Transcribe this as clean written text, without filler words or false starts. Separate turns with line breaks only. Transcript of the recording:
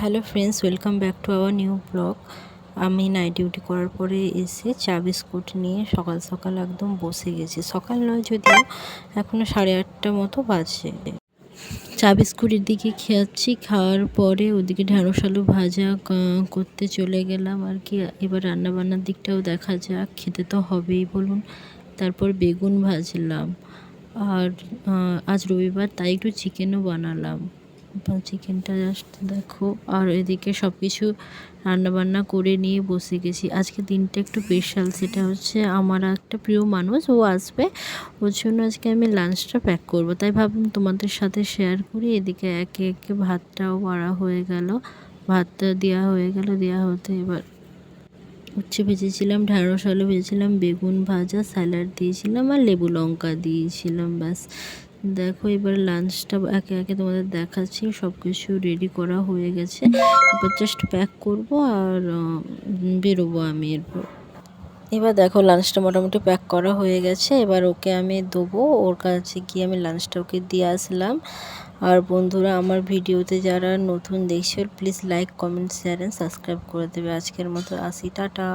Hello friends, welcome back to our new blog. আমি night duty করার পরে এসে চা বিস্কুট নিয়ে সকাল সকাল একদম বসে গেছি। সকাল নয় যদিও, এখনও 8:30 মতো বাজে। চা বিস্কুটের দিকে খেয়াচ্ছি, খাওয়ার পরে ওদিকে ঢ্যাঁড়স আলু ভাজা করতে চলে গেলাম আর কি। এবার রান্নাবান্নার দিকটাও দেখা যাক, খেতে তো হবেই বলুন। তারপর বেগুন ভাজলাম, আর আজ রবিবার তাই একটু চিকেনও বানালাম। চিকেনটা জাস্ট দেখো, আর এদিকে সব কিছু রান্নাবান্না করে নিয়ে বসে গেছি। আজকে দিনটা একটু স্পেশাল, সেটা হচ্ছে আমার একটা প্রিয় মানুষ ও আসবে, ওর জন্য আজকে আমি লাঞ্চটা প্যাক করব। তাই ভাবলাম তোমাদের সাথে শেয়ার করি। এদিকে একে একে ভাতটাও বাড়া হয়ে গেল, ভাতটা দেওয়া হয়ে গেল। দেওয়া হতে এবার উচ্ছে ভেজেছিলাম, ঢ্যাঁড়স আলু ভেজেছিলাম, বেগুন ভাজা, স্যালাড দিয়েছিলাম আর লেবু লঙ্কা দিয়েছিলাম, ব্যাস। দেখো এবার লাঞ্চটা একে একে তোমাদের দেখাচ্ছি। সব কিছু রেডি করা হয়ে গেছে, এবার জাস্ট প্যাক করব আর বেরোবো আমি এরপর। এবার দেখো লাঞ্চটা মোটামুটি প্যাক করা হয়ে গেছে। এবার ওকে আমি দেবো, ওর কাছে গিয়ে আমি লাঞ্চটা ওকে দিয়ে আসলাম। আর বন্ধুরা, আমার ভিডিওতে যারা নতুন দেখছো please like, comment, share and subscribe করে দেবে। আজকের মতো আসি, টাটা।